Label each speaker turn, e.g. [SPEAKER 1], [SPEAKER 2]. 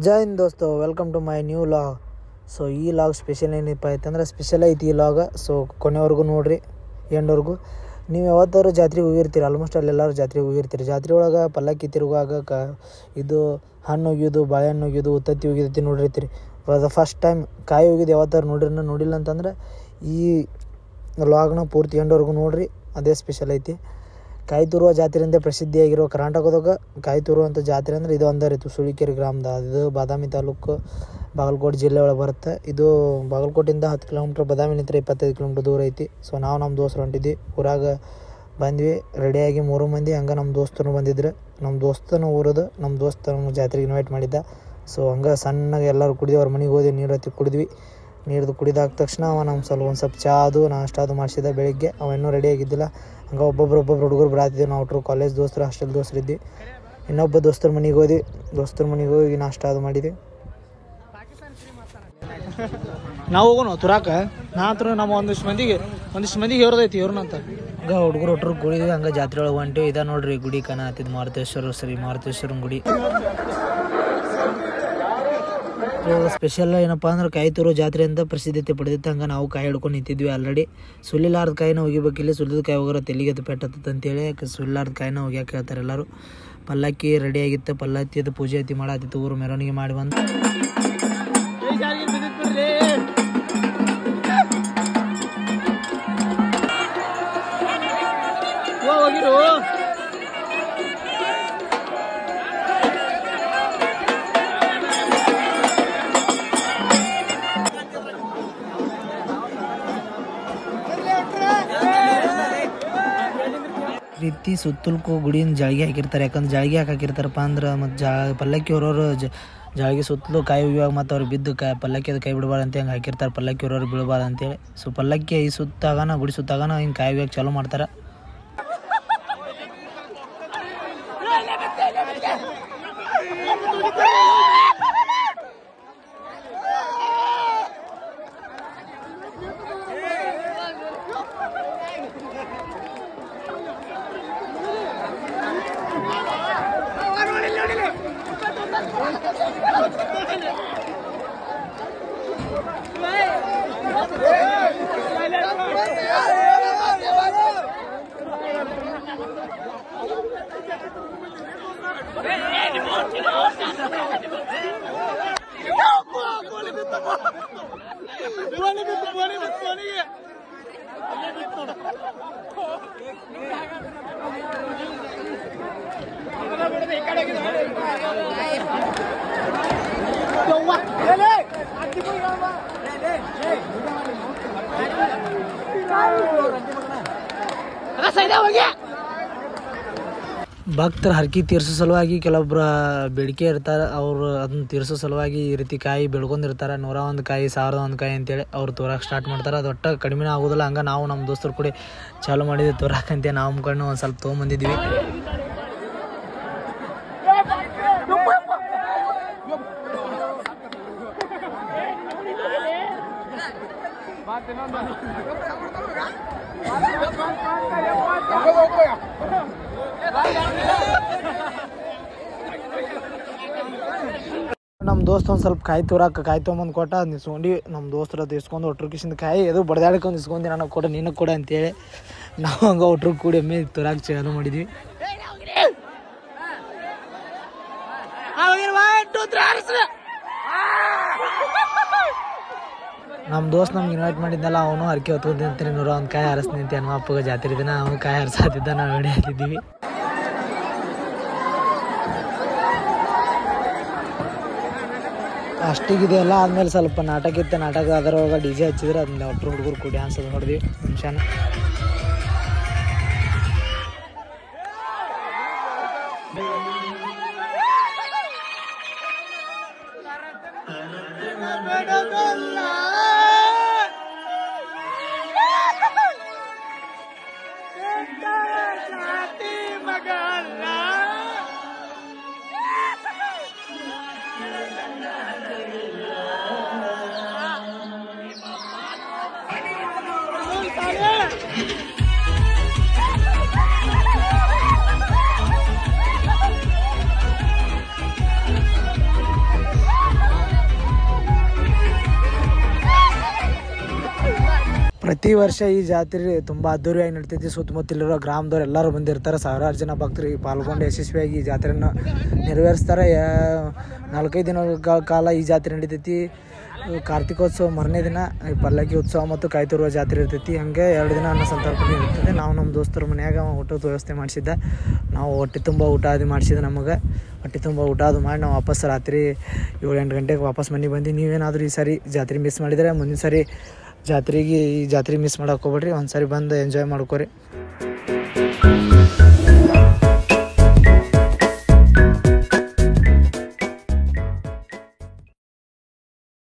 [SPEAKER 1] ಜೈ ಹಿಂದ್ ದೋಸ್ತು, welcome to my new vlog. So ಈ vlog special ಏನಪ್ಪ ಆಯ್ತಂದ್ರೆ ಸ್ಪೆಷಲ್ ಐತಿ ಈ ಲಾಗ. ಸೊ ಕೊನೆವರೆಗೂ ನೋಡಿರಿ, ಎಂಡ್ವರೆಗೂ. ನೀವು ಯಾವತ್ತಾರು ಜಾತ್ರೆಗೆ ಹೋಗಿರ್ತೀರಿ, ಆಲ್ಮೋಸ್ಟ್ ಅಲ್ಲೆಲ್ಲರೂ ಜಾತ್ರೆಗೆ ಹೋಗಿರ್ತೀರಿ. ಜಾತ್ರೆ ಒಳಗೆ ಪಲ್ಲಕ್ಕಿ ತಿರುಗುವಾಗ ಇದು ಹಣ್ಣು ಒಗ್ಯೋದು, ಬಾಳೆಹಣ್ಣು ಒಗ್ಯೋದು, ಉತ್ತತ್ತಿ ಒಗಿದೈತಿ ನೋಡಿರ್ತೀರಿ. ಫಾರ್ ದ ಫಸ್ಟ್ ಟೈಮ್ ಕಾಯಿ ಒಗಿದು ಯಾವತ್ತಾರು ನೋಡಿಲ್ಲ ಅಂತಂದ್ರೆ ಈ ಲಾಗ್ನ ಪೂರ್ತಿ ಎಂಡ್ವರೆಗೂ ನೋಡಿರಿ. ಅದೇ ಸ್ಪೆಷಲ್ ಐತಿ. ಕಾಯಿ ತುರುವ ಜಾತ್ರೆಯಿಂದ ಪ್ರಸಿದ್ಧಿಯಾಗಿರೋ ಕರ್ನಾಟಕದಾಗ ಕಾಯಿ ತುರುವಂಥ ಜಾತ್ರೆ ಅಂದರೆ ಇದು ಒಂದೇ ರೀತಿ ಸುಳಿಕೆರೆ ಗ್ರಾಮದ. ಇದು ಬಾದಾಮಿ ತಾಲೂಕು, ಬಾಗಲಕೋಟೆ ಜಿಲ್ಲೆ ಒಳಗೆ ಬರುತ್ತೆ. ಇದು ಬಾಗಲಕೋಟೆಯಿಂದ 10 ಕಿಲೋಮೀಟ್ರ್, ಬಾದಾಮಿನಿಂದ 25 ಕಿಲೋಮೀಟ್ರ್ ದೂರ ಐತಿ. ಸೊ ನಾವು ನಮ್ಮ ದೋಸ್ತರು ಹೊಂಟಿದ್ವಿ, ಊರಾಗ ಬಂದ್ವಿ ರೆಡಿಯಾಗಿ 3 ಮಂದಿ. ಹಂಗೆ ನಮ್ಮ ದೋಸ್ತರು ಬಂದಿದ್ರು. ನಮ್ಮ ದೋಸ್ತನ ಊರದು, ನಮ್ಮ ದೋಸ್ತ ನಮ್ಮ ಜಾತ್ರೆಗೆ ಇನ್ವೈಟ್ ಮಾಡಿದ್ದ. ಸೊ ಹಂಗೆ ಸಣ್ಣಗೆ ಎಲ್ಲರೂ ಕುಡಿದ್ವಿ. ಅವ್ರ ಮನೆಗೆ ಹೋದ್ವಿ, ನೀರು ಹತ್ತಿ ಕುಡಿದ್ವಿ. ನೀರ್ದು ಕುಡಿದಾದ ತಕ್ಷಣ ಅವ ನಮ್ಮ ಒಂದು ಸ್ವಲ್ಪ ಚಾ ಅದು ನಾಷ್ಟ ಅದು ಮಾಡಿಸಿದ. ಬೆಳಿಗ್ಗೆ ಅವ ಇನ್ನೂ ರೆಡಿಯಾಗಿದ್ದಿಲ್ಲ. ಹಂಗೆ ಒಬ್ಬೊಬ್ರು ಹುಡುಗರು ಬರಾತಿದ್ವಿ. ನಾವು ಒಟ್ಟರು ಕಾಲೇಜ್ ದೋಸ್ತರು, ಹಾಸ್ಟೆಲ್ ದೋಸ್ತರು ಇದ್ವಿ. ಇನ್ನೊಬ್ಬ ದೋಸ್ತರ ಮನೆಗೆ ಹೋದ್ವಿ. ದೋಸ್ತರ ಮನೆಗೆ ಹೋಗಿ ನಾಷ್ಟ ಅದು ಮಾಡಿದ್ವಿ.
[SPEAKER 2] ನಾವು ಹೋಗೋಣ ತುರಾಕ. ನಾ ನಮ್ಮ ಒಂದಿಷ್ಟು ಮಂದಿಗೆ ಹೇರೋದೈತಿ ಇವ್ರನ್ನಂತ.
[SPEAKER 1] ಹಂಗೆ ಹುಡುಗರು ಒಟ್ಟರು ಕುಡಿದ್ವಿ. ಹಂಗೆ ಜಾತ್ರೆ ಒಳಗೆ ಹೊಂಟಿವಿ. ಇದ ನೋಡ್ರಿ ಗುಡಿ ಕಾಣ ಹತ್ತಿದ ಮಾರುತೇಶ್ವರ, ಶ್ರೀ ಮಾರುತೇಶ್ವರನ ಗುಡಿ. ಸ್ಪೆಷಲ್ ಏನಪ್ಪ ಅಂದ್ರೆ ಕಾಯಿ ತುರೋ ಜಾತ್ರೆಯಿಂದ ಪ್ರಸಿದ್ಧತೆ ಪಡೆದಿತ್ತು. ಹಂಗೆ ನಾವು ಕಾಯಿ ಹಿಡ್ಕೊಂಡು ನಿಂತಿದ್ವಿ. ಆಲ್ರೆಡಿ ಸುಲಿಲಾರ್ದ ಕಾಯಿನ ಹೋಗಿಬೇಕಿಲ್ಲ, ಸುಲಿದ ಕಾಯಿ ಹೋಗೋರ ತೆಲಿಗೆ ಪೆಟ್ಟತ್ತ ಅಂತೇಳಿ ಸುಲಿಲಾರ್ದ ಕಾಯಿನ ಹೋಗ್ಯಾಕೆ ಹೇಳ್ತಾರೆ ಎಲ್ಲರೂ. ಪಲ್ಲಕ್ಕಿ ರೆಡಿ ಆಗಿತ್ತು, ಪಲ್ಲಕ್ಕಿ ಅದು ಪೂಜೆ ಐತಿ ಮಾಡತ್ತಿತ್ತು. ಊರು ಮೆರವಣಿಗೆ ಮಾಡಿ ಬಂದು ರೀತಿ ಸುತ್ತಲ್ಕು ಗುಡಿನ ಜಾಳಿಗೆ ಹಾಕಿರ್ತಾರೆ. ಯಾಕಂದ್ರೆ ಜಾಳಿಗೆ ಹಾಕಿರ್ತಾರಪ್ಪ ಅಂದ್ರೆ ಮತ್ತು ಪಲ್ಲಕ್ಕಿ ಹೊರೋರು ಜಾಳಿಗೆ ಸುತ್ತಲೂ ಕಾಯಿ ಒಯ್ಯುವಾಗ ಮತ್ತು ಅವ್ರು ಬಿದ್ದು ಪಲ್ಲಕ್ಕಿ ಅದು ಕೈ ಬಿಡಬಾರ್ದು ಅಂತ ಹೆಂಗೆ ಹಾಕಿರ್ತಾರೆ. ಪಲ್ಲಕ್ಕಿ ಹೊರೋರು ಬೀಳಬಾರ್ದು ಅಂತೇಳಿ. ಸೊ ಪಲ್ಲಕ್ಕಿ ಈ ಸುತ್ತಾಗನ ಗುಡಿ ಸುತ್ತಾಗನ ಹಿಂಗೆ ಕಾಯಿ ಒಯ್ಯಕ್ಕೆ ಚಾಲೂ ಮಾಡ್ತಾರೆ. ಭಕ್ತರ ಹರಕೆ ತೀರ್ಸೋ ಸಲುವಾಗಿ ಕೆಲವೊಬ್ರು ಬೇಡಿಕೆ ಇರ್ತಾರೆ. ಅವರು ಅದನ್ನ ತೀರ್ಸೋ ಸಲುವಾಗಿ ಈ ರೀತಿ ಕಾಯಿ ಬೆಳ್ಕೊಂಡಿರ್ತಾರೆ. 101 ಕಾಯಿ, 1001 ಕಾಯಿ ಅಂತೇಳಿ ಅವ್ರು ತೋರಕ್ಕೆ ಸ್ಟಾರ್ಟ್ ಮಾಡ್ತಾರೆ. ಅದು ಒಟ್ಟು ಕಡಿಮೆ ಆಗೋದಿಲ್ಲ. ಹಂಗೆ ನಾವು ನಮ್ಮ ದೋಸ್ತರು ಕೂಡ ಚಾಲೂ ಮಾಡಿದ್ವಿ ತೋರಕ್ಕಂತೆ. ನಾವು ಮುಖಂಡು ಒಂದು ಸ್ವಲ್ಪ ತೊಗೊಂಬಂದಿದ್ವಿ. ನಮ್ಮ ದೋಸ್ತ ಒಂದು ಸ್ವಲ್ಪ ಕಾಯಿ ತೊಗೊಂಬಂದು ಕೊಟ್ಟ. ಅದು ನಿಸ್ಕೊಂಡು ನಮ್ಮ ದೋಸ್ತರ ಅದು ಇಸ್ಕೊಂಡು ಒಟ್ರು ಕಿಶಿಂದ ಕಾಯಿ ಎದು ಬಡ್ದಾಡ್ಕೊಂಡು ಇಸ್ಕೊಂಡು ನನಗೆ ಕೊಡ, ನಿನಗೆ ಕೊಡ ಅಂತೇಳಿ ನಾವು ಹಂಗೆ ಒಟ್ರು ಕೂಡಿ ಒಮ್ಮೆ ತುರಾಕ್ ಚಾಲು ಮಾಡಿದ್ವಿ. ನಮ್ಮ ದೋಸ್ತ್ ನಮ್ಗೆ ಇನ್ವೈಟ್ ಮಾಡಿದ್ನಲ್ಲ, ಅವನು ಹರಕೆ ಹೊತ್ಕೊಂತಿಂತೀನಿ 101 ಕಾಯಿ ಹರಿಸ್ತಿಂತೆ. ನಮ್ಮ ಅಪ್ಪಗೆ ಜಾತ್ರೆ ದಿನ ಅವನು ಕಾಯಿ ಹರಿಸಾತಿದ್ದ, ನಾವು ರೆಡಿ ಹಾಕಿದ್ದೀವಿ. ಅಷ್ಟಿಗಿದೆ ಎಲ್ಲ ಆದ್ಮೇಲೆ ಸ್ವಲ್ಪ ನಾಟಕ ಇತ್ತು. ನಾಟಕ ಅದರೊಳಗೆ DJ ಹಚ್ಚಿದ್ರೆ ಅದನ್ನ ಒಟ್ಟರು ಹುಡುಗರು ಕೂಡಿ ಡ್ಯಾನ್ಸ್ ಅದು ನೋಡಿದ್ವಿ ನಿಮಿಷನ. ಪ್ರತಿ ವರ್ಷ ಈ ಜಾತ್ರೆ ತುಂಬ ಅದ್ದೂರಿಯಾಗಿ ನಡಿತೈತಿ. ಸುತ್ತಮುತ್ತಲಿರೋ ಗ್ರಾಮದವ್ರು ಎಲ್ಲರೂ ಬಂದಿರ್ತಾರೆ. ಸಾವಿರಾರು ಜನ ಭಕ್ತರು ಪಾಲ್ಗೊಂಡು ಯಶಸ್ವಿಯಾಗಿ ಈ ಜಾತ್ರೆಯನ್ನು ನೆರವೇರಿಸ್ತಾರೆ. 4-5 ದಿನಗಳ ಕಾಲ ಈ ಜಾತ್ರೆ ನಡಿತೈತಿ. ಕಾರ್ತಿಕೋತ್ಸವ ಮರನೇ ದಿನ ಪಲ್ಲಕ್ಕಿ ಉತ್ಸವ ಮತ್ತು ಕಾಯ್ತುರುವ ಜಾತ್ರೆ ಇರ್ತೈತಿ. ಹಂಗೆ 2 ದಿನ ಅನ್ನ ಸಂತರ್ಪಣೆ ಇರ್ತದೆ. ನಾವು ನಮ್ಮ ದೋಸ್ತರ ಮನ್ಯಾಗ ಊಟದ ವ್ಯವಸ್ಥೆ ಮಾಡಿಸಿದ್ದ. ನಾವು ಹೊಟ್ಟೆ ತುಂಬ ಊಟ ಅದು ಮಾಡಿಸಿದ್ದು. ನಮಗೆ ಹೊಟ್ಟೆ ತುಂಬ ಊಟ ಅದು ಮಾಡಿ ನಾವು ವಾಪಸ್ ರಾತ್ರಿ 7-8 ಗಂಟೆಗೆ ವಾಪಸ್ ಮನೆಗೆ ಬಂದು, ನೀವೇನಾದರೂ ಈ ಸಾರಿ ಜಾತ್ರೆ ಮಿಸ್ ಮಾಡಿದರೆ ಮುಂದಿನ ಸಾರಿ ಈ ಜಾತ್ರೆ ಮಿಸ್ ಮಾಡೋಕೆ ಹೋಗ್ಬೇಡ್ರಿ. ಒಂದು ಸಾರಿ ಬಂದು ಎಂಜಾಯ್ ಮಾಡ್ಕೊರಿ.